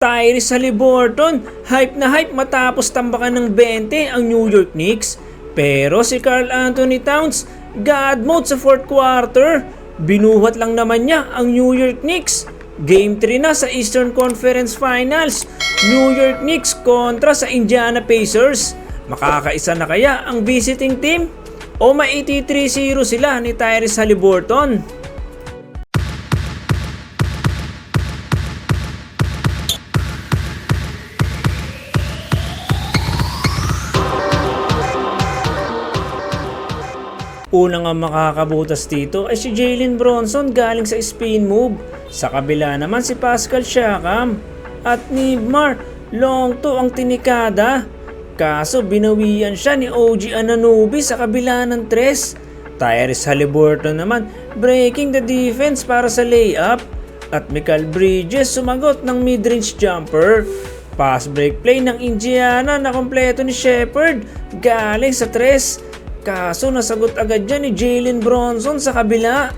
Tyrese Haliburton, hype na hype matapos tambakan ng 20 ang New York Knicks. Pero si Karl-Anthony Towns, God mode sa fourth quarter. Binuhat lang naman niya ang New York Knicks. Game 3 na sa Eastern Conference Finals. New York Knicks kontra sa Indiana Pacers. Makakaisa na kaya ang visiting team? O ma-83-0 sila ni Tyrese Haliburton? Unang ang makakabutas dito ay si Jalen Brunson galing sa spin move. Sa kabila naman si Pascal Siakam at Neymar long to ang tinikada. Kaso binawian siya ni OG Anunoby sa kabila ng tres. Tyrese Haliburton naman breaking the defense para sa layup. At Mikal Bridges sumagot ng mid-range jumper. Pass break play ng Indiana na kompleto ni Shepherd galing sa tres. Kaso nasagot agad dyan ni Jalen Brunson sa kabila.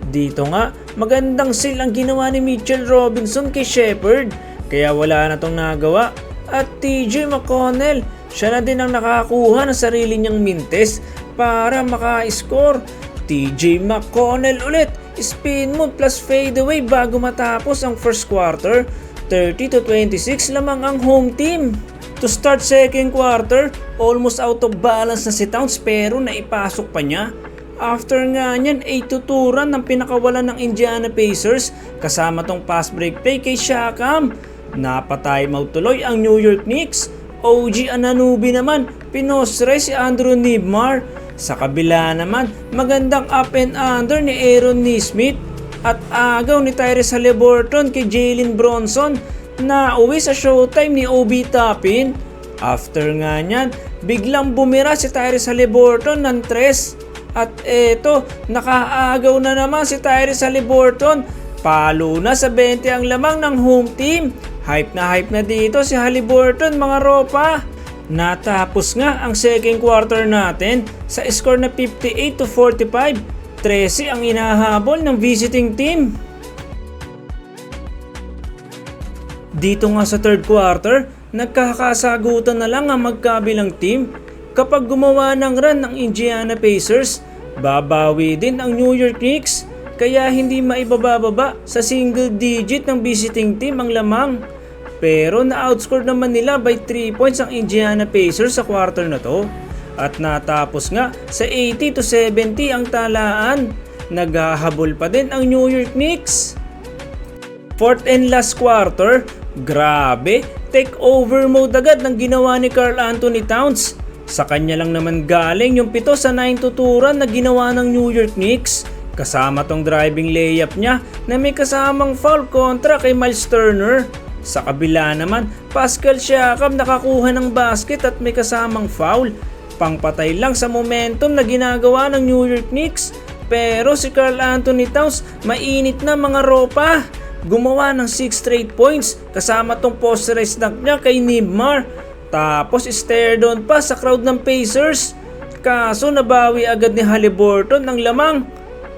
Dito nga, magandang seal ang ginawa ni Mitchell Robinson kay Shepherd. Kaya wala na tong nagawa. At TJ McConnell, siya na din ang nakakuha ng sarili niyang mintes para maka-score. TJ McConnell ulit, spin move plus fadeaway bago matapos ang first quarter. 30-26 lamang ang home team. To start second quarter, almost out of balance na si Towns pero naipasok pa niya. After nga niyan ay tuturan ng pinakawalan ng Indiana Pacers kasama tong pass break play kay Siakam. Napa-timeout tuloy ang New York Knicks. OG Anunoby naman, pinosre si Andrew Neymar. Sa kabila naman, magandang up and under ni Aaron Nesmith at agaw ni Tyrese Haliburton kay Jalen Brunson. Nauwi sa showtime ni Obi Toppin. After nga niyan, biglang bumira si Tyrese Haliburton ng tres. At eto, nakaagaw na naman si Tyrese Haliburton. Palo na sa 20 ang lamang ng home team. Hype na dito si Haliburton mga ropa. Natapos nga ang second quarter natin sa score na 58-45. 13 ang inahabol ng visiting team. Dito nga sa third quarter, nagkakasagutan na lang ang magkabilang team. Kapag gumawa ng run ng Indiana Pacers, babawi din ang New York Knicks. Kaya hindi maibababa sa single digit ng visiting team ang lamang. Pero na-outscore naman nila by 3 points ang Indiana Pacers sa quarter na to. At natapos nga sa 80-70 ang talaan. Naghahabol pa din ang New York Knicks. Fourth and last quarter, grabe, take-over mode agad ng ginawa ni Karl-Anthony Towns. Sa kanya lang naman galing yung 7 sa 9 tuturan na ginawa ng New York Knicks. Kasama tong driving layup niya na may kasamang foul kontra kay Miles Turner. Sa kabila naman, Pascal Siakam nakakuha ng basket at may kasamang foul. Pangpatay lang sa momentum na ginagawa ng New York Knicks. Pero si Karl-Anthony Towns, mainit na mga ropa. Gumawa ng 6 straight points kasama tong posterized dunk niya kay Neymar. Tapos stare down pa sa crowd ng Pacers. Kaso nabawi agad ni Haliburton ng lamang.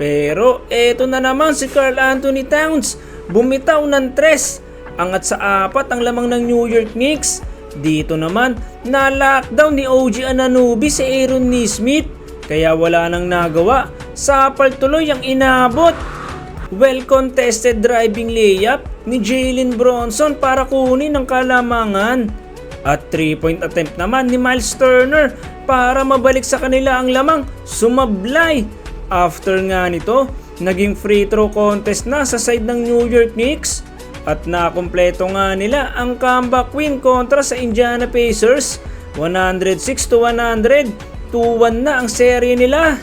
Pero eto na naman si Karl-Anthony Towns. Bumitaw ng 3. Angat sa 4 ang lamang ng New York Knicks. Dito naman, na-lockdown ni OG Anunoby si Aaron Nesmith. Kaya wala nang nagawa. Sapal tuloy ang inabot. Well-contested driving layup ni Jalen Brunson para kunin ang kalamangan. At 3-point attempt naman ni Miles Turner para mabalik sa kanila ang lamang. Sumablay. After nga nito, naging free throw contest na sa side ng New York Knicks. At nakumpleto nga nila ang comeback win kontra sa Indiana Pacers. 106-100. 2-1 na ang serye nila.